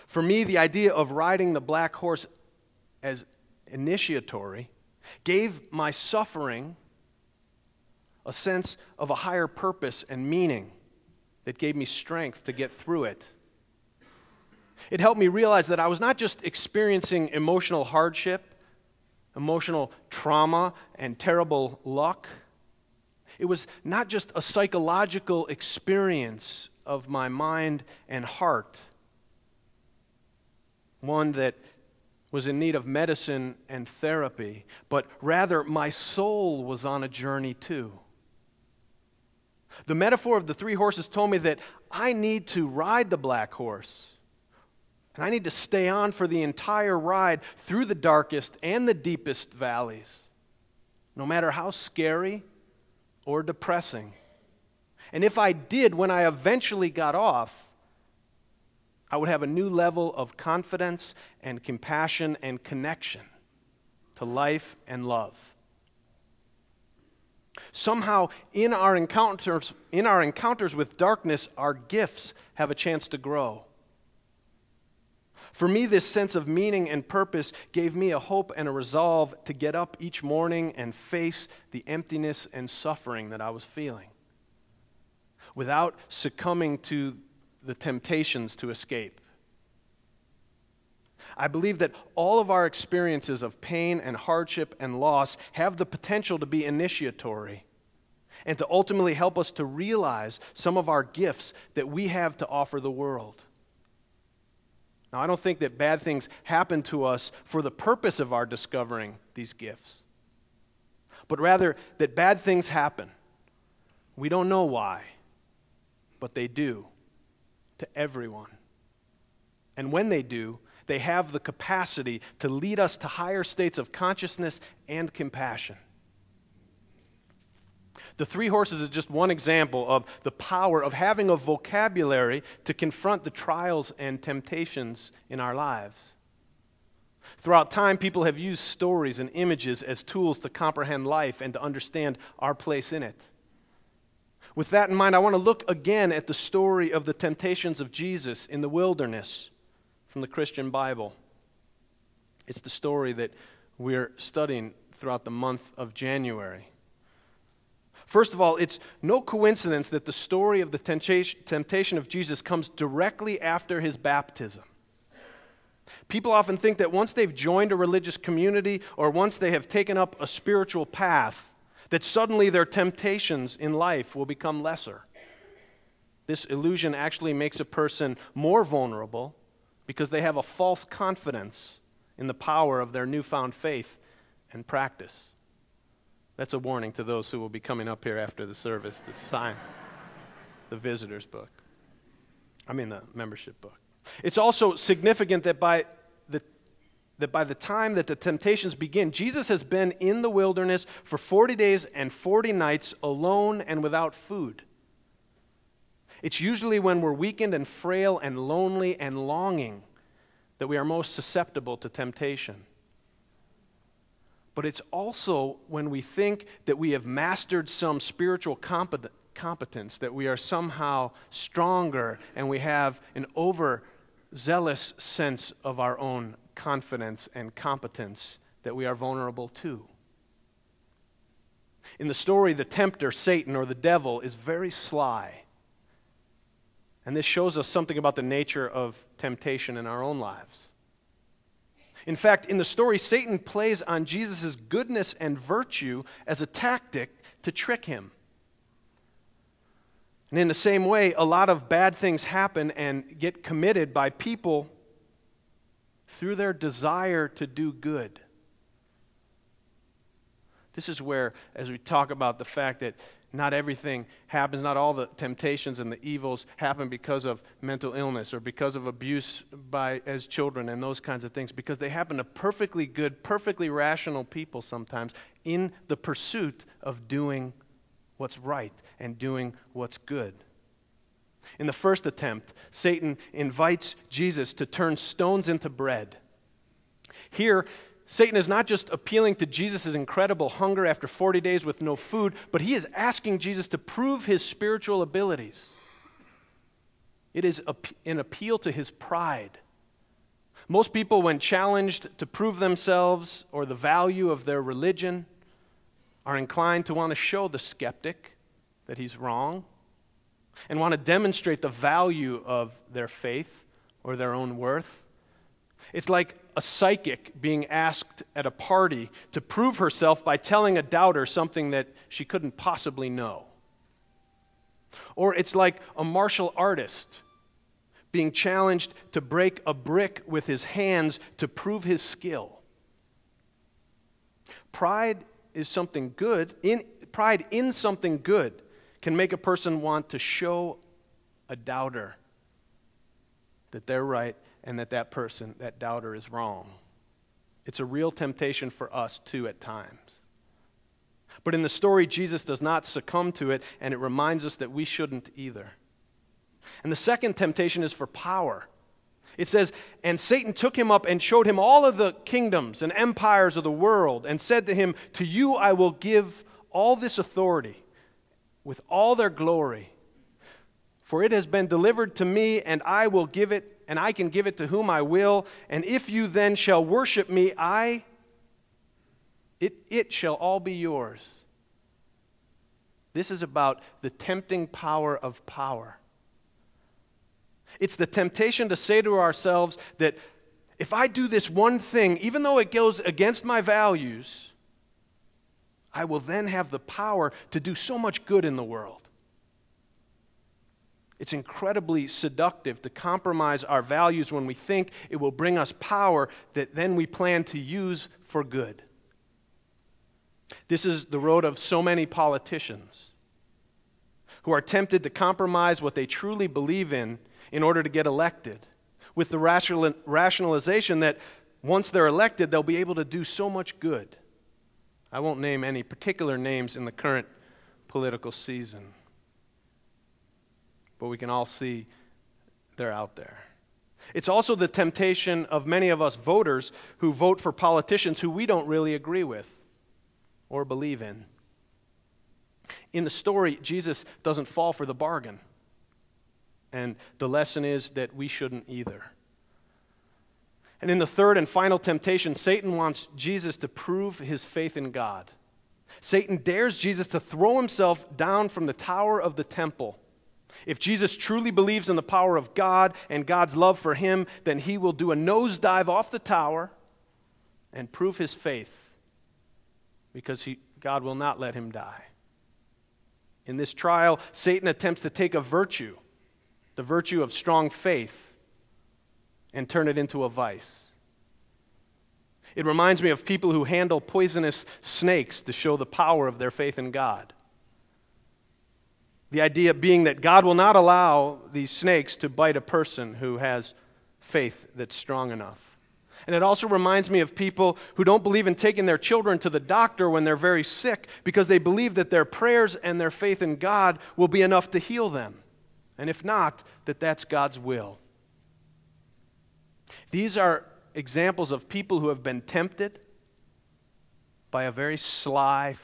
For me, the idea of riding the black horse as initiatory gave my suffering a sense of a higher purpose and meaning that gave me strength to get through it. It helped me realize that I was not just experiencing emotional hardship, emotional trauma, and terrible luck. It was not just a psychological experience of my mind and heart, one that was in need of medicine and therapy, but rather my soul was on a journey too. The metaphor of the three horses told me that I need to ride the black horse, and I need to stay on for the entire ride through the darkest and the deepest valleys, no matter how scary or depressing. And if I did, when I eventually got off, I would have a new level of confidence and compassion and connection to life and love. Somehow, in our encounters with darkness, our gifts have a chance to grow. For me, this sense of meaning and purpose gave me a hope and a resolve to get up each morning and face the emptiness and suffering that I was feeling, without succumbing to the temptations to escape. I believe that all of our experiences of pain and hardship and loss have the potential to be initiatory and to ultimately help us to realize some of our gifts that we have to offer the world. Now, I don't think that bad things happen to us for the purpose of our discovering these gifts, but rather that bad things happen. We don't know why, but they do to everyone. And when they do, they have the capacity to lead us to higher states of consciousness and compassion. The three horses is just one example of the power of having a vocabulary to confront the trials and temptations in our lives. Throughout time, people have used stories and images as tools to comprehend life and to understand our place in it. With that in mind, I want to look again at the story of the temptations of Jesus in the wilderness from the Christian Bible. It's the story that we're studying throughout the month of January. First of all, it's no coincidence that the story of the temptation of Jesus comes directly after his baptism. People often think that once they've joined a religious community or once they have taken up a spiritual path, that suddenly their temptations in life will become lesser. This illusion actually makes a person more vulnerable because they have a false confidence in the power of their newfound faith and practice. That's a warning to those who will be coming up here after the service to sign the visitor's book. The membership book. It's also significant that by the time that the temptations begin, Jesus has been in the wilderness for 40 days and 40 nights alone and without food. It's usually when we're weakened and frail and lonely and longing that we are most susceptible to temptation. But it's also when we think that we have mastered some spiritual competence, that we are somehow stronger and we have an overzealous sense of our own confidence and competence, that we are vulnerable too. In the story, the tempter, Satan, or the devil, is very sly. And this shows us something about the nature of temptation in our own lives. In fact, in the story, Satan plays on Jesus' goodness and virtue as a tactic to trick him. And in the same way, a lot of bad things happen and get committed by people through their desire to do good. This is where, as we talk about the fact that not everything happens, not all the temptations and the evils happen because of mental illness or because of abuse as children and those kinds of things, because they happen to perfectly good, perfectly rational people sometimes in the pursuit of doing what's right and doing what's good. In the first attempt, Satan invites Jesus to turn stones into bread. Here, Satan is not just appealing to Jesus' incredible hunger after 40 days with no food, but he is asking Jesus to prove his spiritual abilities. It is an appeal to his pride Most people, when challenged to prove themselves or the value of their religion, are inclined to want to show the skeptic that he's wrong and want to demonstrate the value of their faith or their own worth. It's like a psychic being asked at a party to prove herself by telling a doubter something that she couldn't possibly know. Or it's like a martial artist being challenged to break a brick with his hands to prove his skill. Pride is something good. Pride in something good can make a person want to show a doubter that they're right and that that doubter is wrong. It's a real temptation for us too at times. But in the story, Jesus does not succumb to it, and it reminds us that we shouldn't either. And the second temptation is for power. It says, "And Satan took him up and showed him all of the kingdoms and empires of the world, and said to him, 'To you I will give all this authority, with all their glory. For it has been delivered to me, and I will give it, and I can give it to whom I will. And if you then shall worship me, it shall all be yours.'" This is about the tempting power of power. It's the temptation to say to ourselves that if I do this one thing, even though it goes against my values, I will then have the power to do so much good in the world. It's incredibly seductive to compromise our values when we think it will bring us power that then we plan to use for good. This is the road of so many politicians who are tempted to compromise what they truly believe in order to get elected, with the rationalization that once they're elected, they'll be able to do so much good. I won't name any particular names in the current political season, but we can all see they're out there. It's also the temptation of many of us voters who vote for politicians who we don't really agree with or believe in. In the story, Jesus doesn't fall for the bargain. And the lesson is that we shouldn't either. And in the third and final temptation, Satan wants Jesus to prove his faith in God. Satan dares Jesus to throw himself down from the tower of the temple. If Jesus truly believes in the power of God and God's love for him, then he will do a nosedive off the tower and prove his faith, because God will not let him die. In this trial, Satan attempts to take a virtue, the virtue of strong faith, and turn it into a vice. It reminds me of people who handle poisonous snakes to show the power of their faith in God. The idea being that God will not allow these snakes to bite a person who has faith that's strong enough. And it also reminds me of people who don't believe in taking their children to the doctor when they're very sick because they believe that their prayers and their faith in God will be enough to heal them. And if not, that's God's will. These are examples of people who have been tempted by a very sly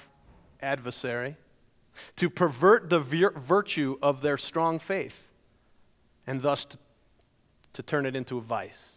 adversary to pervert the virtue of their strong faith and thus to turn it into a vice.